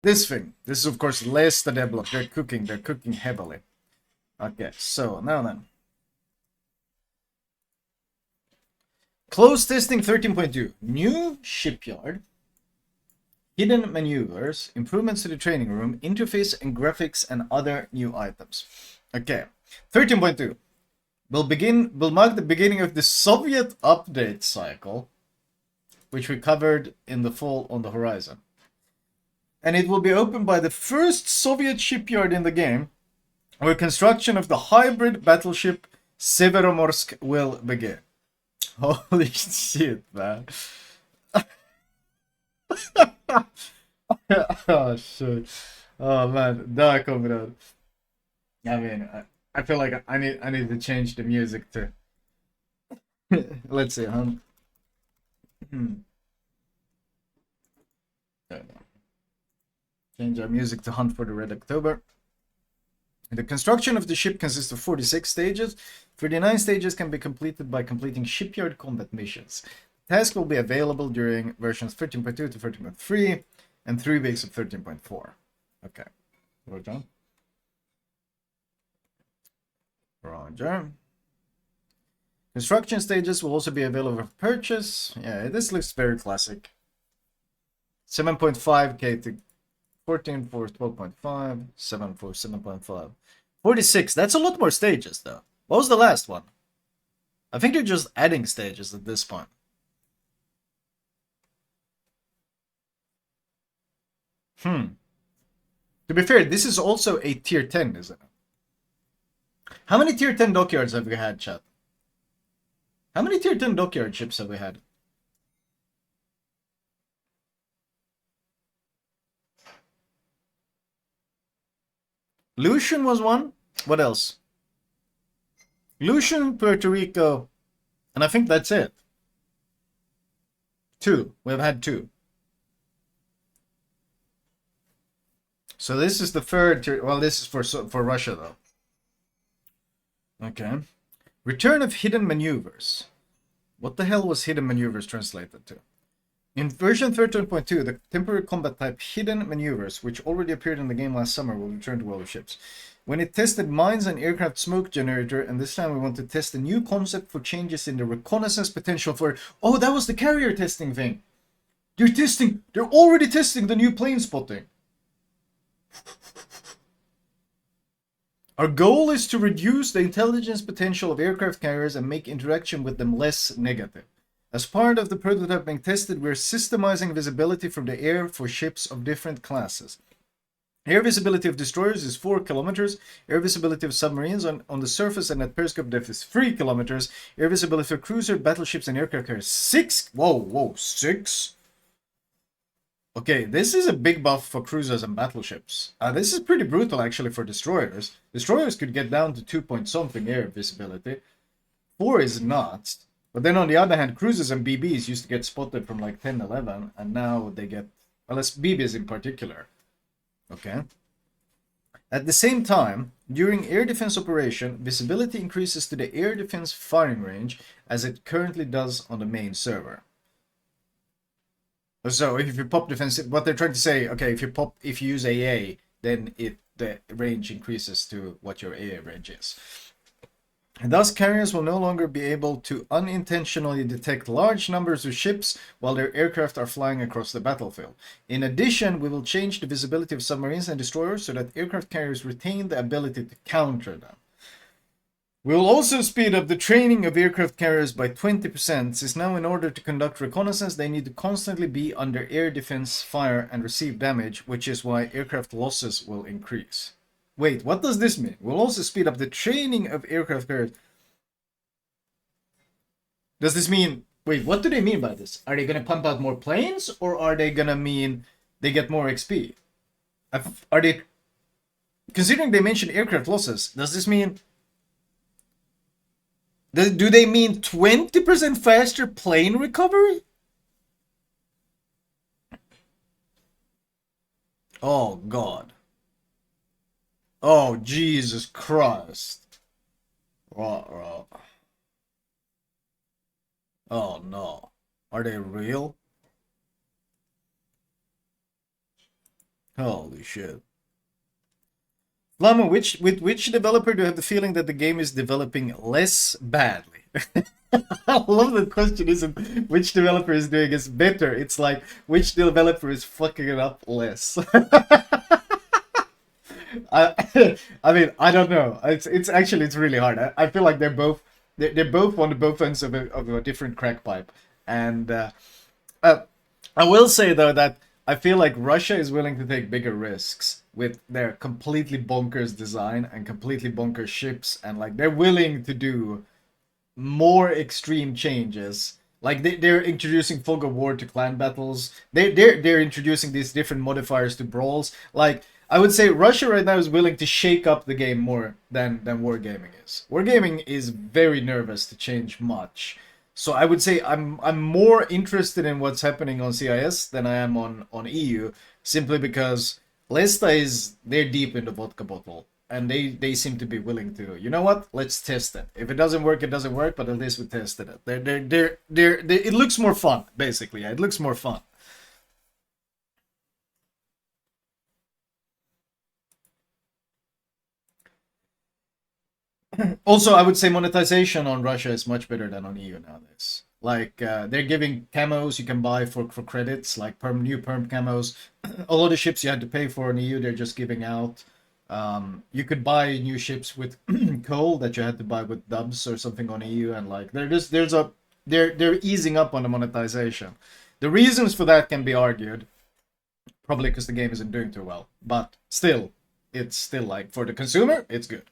This thing. This is of course Lesta develop. They're cooking heavily. Okay, so now then. Close testing 13.2. New shipyard. Hidden maneuvers, improvements to the training room, interface and graphics, and other new items. Okay. 13.2. Will mark the beginning of the Soviet update cycle, which we covered in the fall on the horizon. And it will be opened by the first Soviet shipyard in the game, where construction of the hybrid battleship Severomorsk will begin. Holy shit, man. Oh shit. Oh man, där kommer det. I mean, I feel like I need to change the music to. Let's see, huh? Change our music to Hunt for the Red October. The construction of the ship consists of 46 stages. 39 stages can be completed by completing shipyard combat missions. The task will be available during versions 13.2 to 13.3 and 3 weeks of 13.4. Okay. Roger. Roger. Construction stages will also be available for purchase. Yeah, this looks very classic. 7.5k to 14 for 12.5, 7 for 7.5. 46, that's a lot more stages though. What was the last one? I think they're just adding stages at this point. To be fair, this is also a tier 10, isn't it? How many tier 10 dockyards have we had, chat? How many tier 10 dockyard ships have we had? Lucian was one. What else? Lucian, Puerto Rico, and I think that's it. Two. We've had two. So this is the third tier. Well, this is for Russia though. Okay. Return of hidden maneuvers. What the hell was hidden maneuvers translated to? In version 13.2, the temporary combat type hidden maneuvers, which already appeared in the game last summer, will return to World of Ships. When it tested mines and aircraft smoke generator, and this time we want to test a new concept for changes in the reconnaissance potential for. Oh, that was the carrier testing thing. They're already testing the new plane spotting. Our goal is to reduce the intelligence potential of aircraft carriers and make interaction with them less negative. As part of the prototype being tested, we're systemizing visibility from the air for ships of different classes. Air visibility of destroyers is 4 kilometers. Air visibility of submarines on the surface and at periscope depth is 3 kilometers. Air visibility for cruiser, battleships, and aircraft carriers 6. Whoa, 6? Okay, this is a big buff for cruisers and battleships. This is pretty brutal actually for destroyers. Destroyers could get down to 2 point something air visibility. 4 is not. But then on the other hand, cruisers and BBs used to get spotted from like 10, 11, and now they get, well, it's BBs in particular. Okay. At the same time, during air defense operation, visibility increases to the air defense firing range as it currently does on the main server. So if you pop defense, what they're trying to say, okay, if you use AA, then the range increases to what your AA range is. And thus, carriers will no longer be able to unintentionally detect large numbers of ships while their aircraft are flying across the battlefield. In addition, we will change the visibility of submarines and destroyers so that aircraft carriers retain the ability to counter them. We will also speed up the training of aircraft carriers by 20%, since now in order to conduct reconnaissance they need to constantly be under air defense fire and receive damage, which is why aircraft losses will increase. Wait, what does this mean? We'll also speed up the training of aircraft carriers. Does this mean... Wait, what do they mean by this? Are they gonna pump out more planes, or are they gonna mean they get more XP? Are they... Considering they mentioned aircraft losses, does this mean... Do they mean 20% faster plane recovery? Oh, God. Oh, Jesus Christ. Oh, oh no. Are they real? Holy shit. Flamu, with which developer do you have the feeling that the game is developing less badly? I love the question isn't which developer is doing it better. It's like which developer is fucking it up less. I mean I don't know. It's actually it's really hard. I feel like they're both on the both ends of a different crack pipe. And uh, I will say though that I feel like Russia is willing to take bigger risks with their completely bonkers design and completely bonkers ships, and like they're willing to do more extreme changes. Like they're introducing fog of war to clan battles. They're introducing these different modifiers to brawls. Like I would say Russia right now is willing to shake up the game more than wargaming is. Wargaming is very nervous to change much. So I would say I'm more interested in what's happening on CIS than I am on EU, simply because Lesta is they're deep in the vodka bottle, and they seem to be willing to, you know what, let's test it. If it doesn't work, it doesn't work, but at least we tested it. It looks more fun, basically. Yeah, it looks more fun. Also, I would say monetization on Russia is much better than on EU nowadays. Like they're giving camos you can buy for credits, like new perm camos. A lot of ships you had to pay for in EU, they're just giving out. You could buy new ships with coal that you had to buy with dubs or something on EU, and like they're easing up on the monetization. The reasons for that can be argued, probably because the game isn't doing too well, but still, it's still like for the consumer, it's good.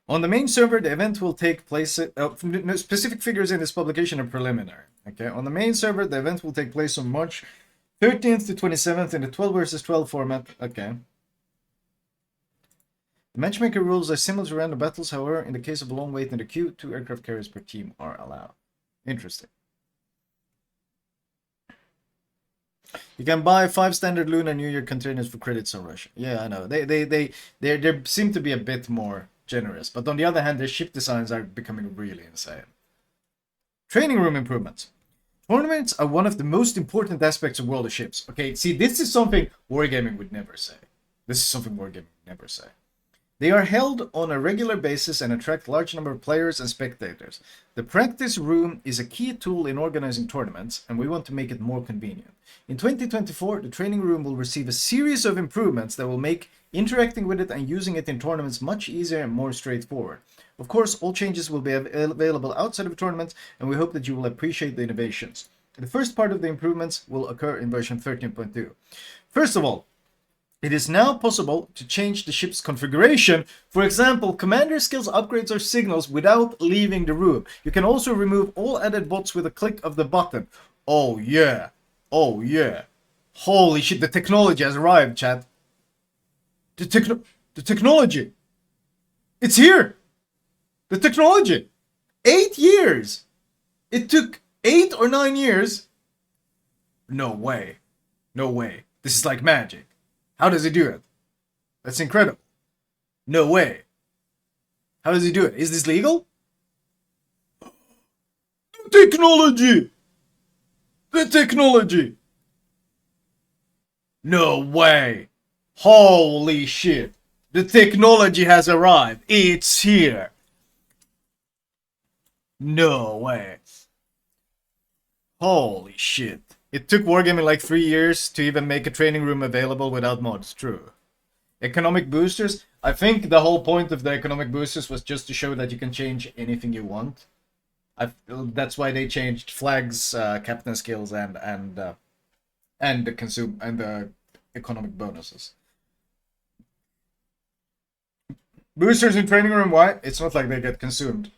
On the main server, the event will take place. Specific figures in this publication are preliminary. Okay, on the main server, the event will take place on March 13th to 27th in the 12 versus 12 format. Okay. The matchmaker rules are similar to random battles, however, in the case of a long wait in the queue, 2 aircraft carriers per team are allowed. Interesting. You can buy 5 standard Lunar New Year containers for credits on Russia. Yeah, I know. They seem to be a bit more generous, but on the other hand, their ship designs are becoming really insane. Training room improvements. Tournaments are one of the most important aspects of World of Ships. Okay, see, this is something Wargaming would never say. This is something Wargaming would never say. They are held on a regular basis and attract a large number of players and spectators. The practice room is a key tool in organizing tournaments, and we want to make it more convenient. In 2024, the training room will receive a series of improvements that will make interacting with it and using it in tournaments much easier and more straightforward. Of course, all changes will be available outside of tournaments, and we hope that you will appreciate the innovations. The first part of the improvements will occur in version 13.2. First of all, it is now possible to change the ship's configuration. For example, commander skills, upgrades, or signals without leaving the room. You can also remove all added bots with a click of the button. Oh yeah. Oh yeah. Holy shit, the technology has arrived, chat. The technology. It's here. The technology. 8 years. It took 8 or 9 years. No way. No way. This is like magic. How does he do it? That's incredible. No way. How does he do it? Is this legal? Technology! The technology! No way! Holy shit! The technology has arrived. It's here. No way. Holy shit. It took Wargaming like 3 years to even make a training room available without mods. True. Economic boosters. I think the whole point of the economic boosters was just to show that you can change anything you want. That's why they changed flags, captain skills, and the economic bonuses. Boosters in training room. Why? It's not like they get consumed.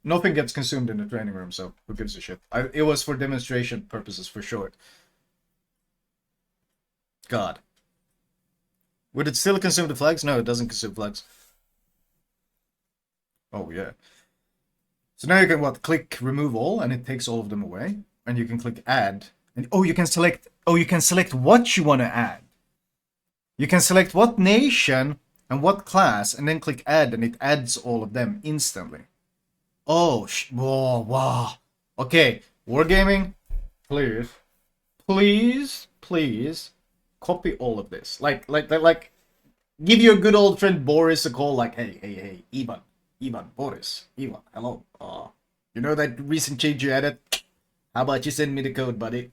Nothing gets consumed in the training room, so who gives a shit? It was for demonstration purposes, for sure. God. Would it still consume the flags? No, it doesn't consume flags. Oh, yeah. So now you can, click remove all, and it takes all of them away. And you can click add. And you can select what you want to add. You can select what nation and what class, and then click add, and it adds all of them instantly. Oh, wow. Okay, Wargaming, please, please, copy all of this. Like, give your good old friend Boris a call. Like, hey, Ivan, Boris, Ivan, hello. You know that recent change you added? How about you send me the code, buddy?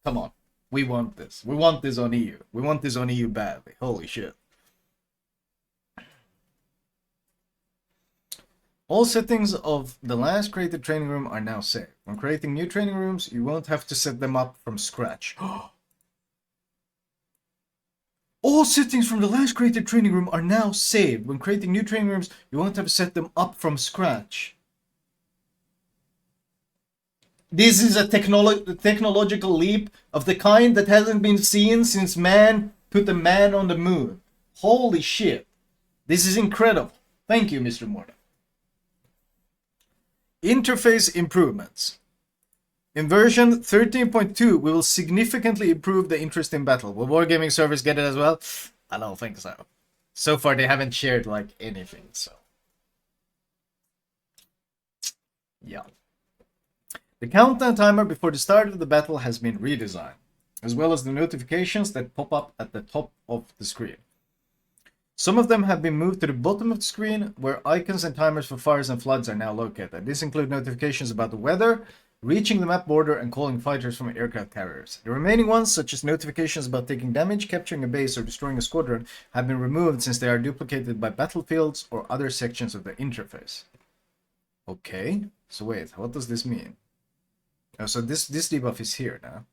Come on, we want this. We want this on EU. We want this on EU badly. Holy shit. All settings of the last created training room are now saved. When creating new training rooms, you won't have to set them up from scratch. All settings from the last created training room are now saved. When creating new training rooms, you won't have to set them up from scratch. This is a technological leap of the kind that hasn't been seen since man put a man on the moon. Holy shit. This is incredible. Thank you, Mr. Morton. Interface improvements. In version 13.2, we will significantly improve the interest in battle. Will wargaming servers get it as well? I don't think so. So far, they haven't shared like anything, so. Yeah. The countdown timer before the start of the battle has been redesigned, as well as the notifications that pop up at the top of the screen. Some of them have been moved to the bottom of the screen, where icons and timers for fires and floods are now located. These include notifications about the weather, reaching the map border, and calling fighters from aircraft carriers. The remaining ones, such as notifications about taking damage, capturing a base, or destroying a squadron, have been removed since they are duplicated by battlefields or other sections of the interface. Okay, so wait, what does this mean? Oh, so this debuff is here now.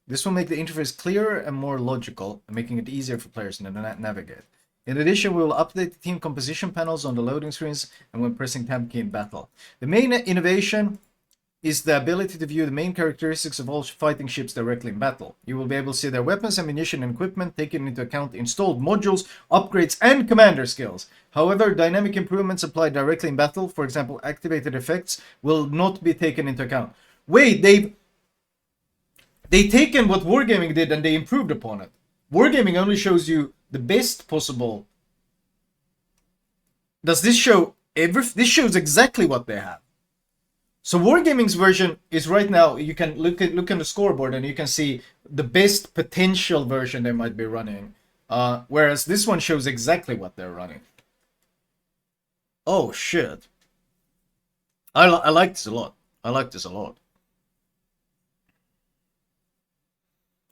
This will make the interface clearer and more logical, making it easier for players to navigate. In addition, we will update the team composition panels on the loading screens and when pressing tab key in battle. The main innovation is the ability to view the main characteristics of all fighting ships directly in battle. You will be able to see their weapons, ammunition, and equipment, taking into account installed modules, upgrades, and commander skills. However, dynamic improvements applied directly in battle, for example, activated effects, will not be taken into account. Wait, they've taken what Wargaming did and they improved upon it. Wargaming only shows you the best possible. Does this show this shows exactly what they have. So Wargaming's version is right now, you can look on the scoreboard and you can see the best potential version they might be running. Whereas this one shows exactly what they're running. Oh shit. I like this a lot. I like this a lot.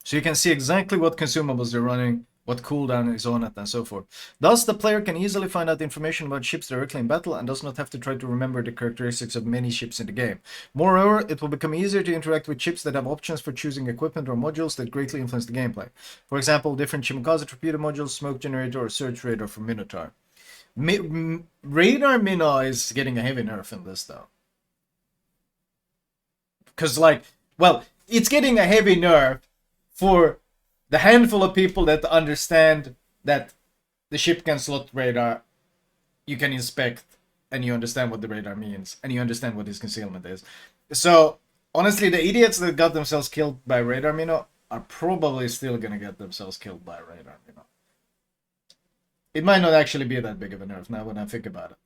So you can see exactly what consumables they're running, what cooldown is on it, and so forth. Thus, the player can easily find out information about ships directly in battle and does not have to try to remember the characteristics of many ships in the game. Moreover, it will become easier to interact with ships that have options for choosing equipment or modules that greatly influence the gameplay. For example, different Shimakaze torpedo modules, smoke generator, or search radar for Minotaur. Radar Mina is getting a heavy nerf in this, though. Because, like, well, it's getting a heavy nerf for the handful of people that understand that the ship can slot radar, you can inspect, and you understand what the radar means, and you understand what his concealment is. So, honestly, the idiots that got themselves killed by radar Mino are probably still gonna get themselves killed by radar Mino. It might not actually be that big of a nerf now when I think about it.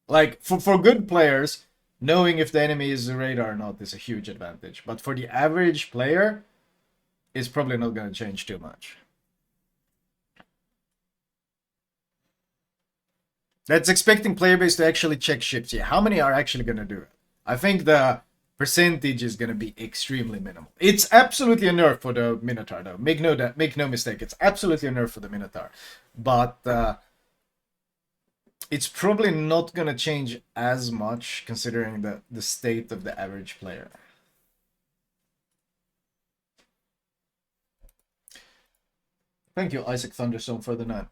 Like, for good players, knowing if the enemy is a radar or not is a huge advantage. But for the average player, it's probably not going to change too much. That's expecting player base to actually check ships. Yeah, how many are actually going to do it? I think the percentage is going to be extremely minimal. It's absolutely a nerf for the Minotaur, though. Make no mistake. It's absolutely a nerf for the Minotaur. But it's probably not going to change as much considering the state of the average player. Thank you, Isaac Thunderstone, for the 9.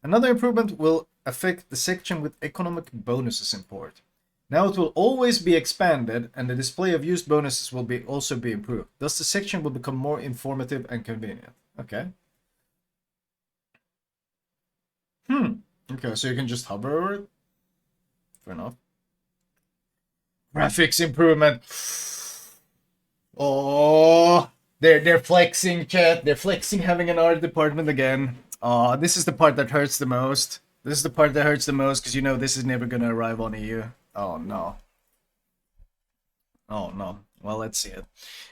Another improvement will affect the section with economic bonuses import. Now it will always be expanded, and the display of used bonuses will also be improved. Thus, the section will become more informative and convenient. Okay. Okay, so you can just hover over it. Fair enough. Graphics improvement. Oh. They're flexing, chat. They're flexing having an art department again. This is the part that hurts the most. This is the part that hurts the most because you know this is never gonna arrive on EU. Oh no. Oh no. Well, let's see it.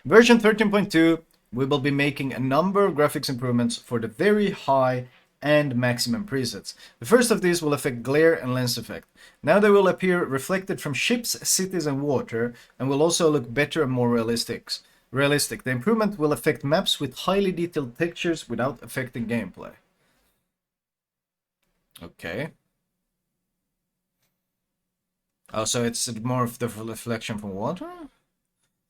Version 13.2, we will be making a number of graphics improvements for the very high and maximum presets. The first of these will affect glare and lens effect. Now they will appear reflected from ships, cities, and water, and will also look better and more realistic. The improvement will affect maps with highly detailed textures without affecting gameplay. Okay. Oh, so it's more of the reflection from water?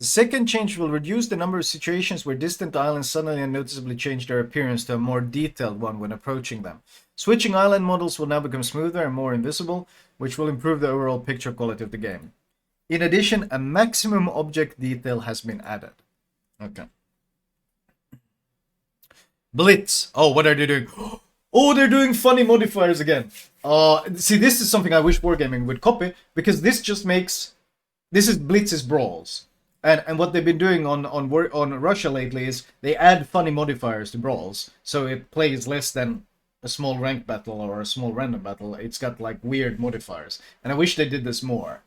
The second change will reduce the number of situations where distant islands suddenly and noticeably change their appearance to a more detailed one when approaching them. Switching island models will now become smoother and more invisible, which will improve the overall picture quality of the game. In addition, a maximum object detail has been added. Okay. Blitz. Oh, what are they doing? Oh, they're doing funny modifiers again. See, this is something I wish Wargaming would copy, because this just makes... This is Blitz's brawls. And what they've been doing on Russia lately is they add funny modifiers to brawls, so it plays less than a small ranked battle or a small random battle. It's got like weird modifiers, and I wish they did this more.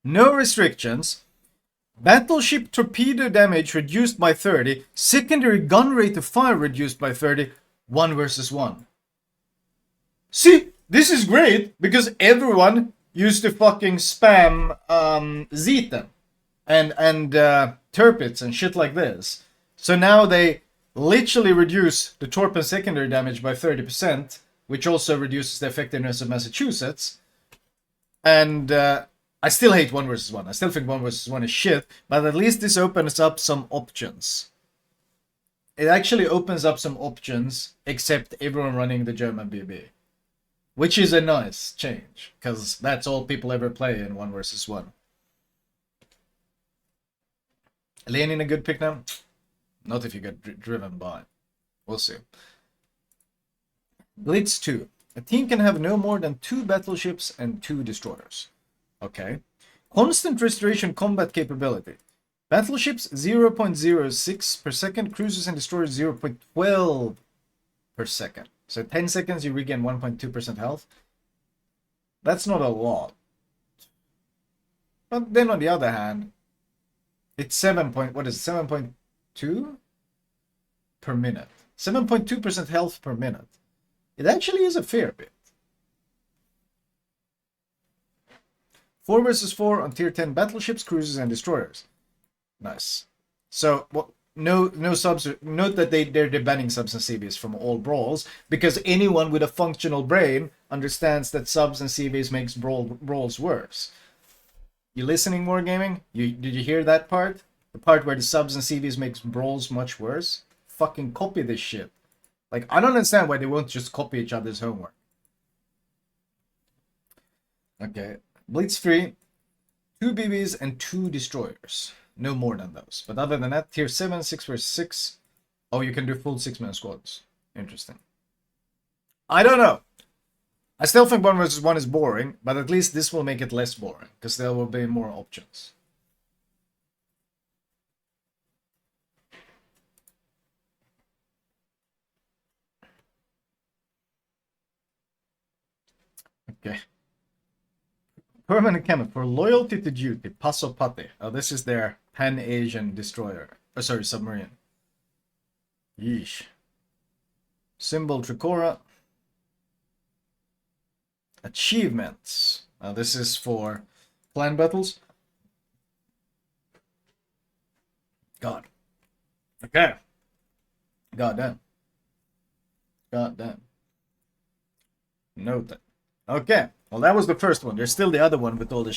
No restrictions. Battleship torpedo damage reduced by 30. Secondary gun rate of fire reduced by 30. 1 versus 1. See, this is great because everyone used to fucking spam Zeta and Turpits and shit like this. So now they literally reduce the torp and secondary damage by 30%, which also reduces the effectiveness of Massachusetts. And I still hate 1 versus 1. I still think 1 versus 1 is shit, but at least this opens up some options. It actually opens up some options, except everyone running the German BB. Which is a nice change, because that's all people ever play in 1 versus 1. Lenin a good pick now? Not if you get driven by. We'll see. Blitz 2. A team can have no more than 2 battleships and 2 destroyers. Okay. Constant restoration combat capability. Battleships 0.06 per second, cruisers and destroyers 0.12 per second. So 10 seconds you regain 1.2% health. That's not a lot. But then on the other hand, it's 7.2 per minute. 7.2% health per minute. It actually is a fair bit. 4 versus 4 on tier 10 battleships, cruisers, and destroyers. Nice. So, well, no subs. Note that they're banning subs and CVs from all brawls, because anyone with a functional brain understands that subs and CVs makes brawls worse. You listening, Wargaming? Did you hear that part? The part where the subs and CVs makes brawls much worse? Fucking copy this shit. Like, I don't understand why they won't just copy each other's homework. Okay. Blitz 3. 2 BBs and 2 destroyers. No more than those. But other than that, tier 7, 6 versus 6. Oh, you can do full 6-man squads. Interesting. I don't know. I still think 1 versus 1 is boring, but at least this will make it less boring, because there will be more options. Okay. Permanent canon for loyalty to duty, Paso Pate. Oh, this is their Pan-Asian destroyer. Oh, sorry, submarine. Yeesh. Symbol Tricora. Achievements. This is for clan battles. God. Okay. God damn. God damn. Note that. Okay. Well, that was the first one. There's still the other one with all the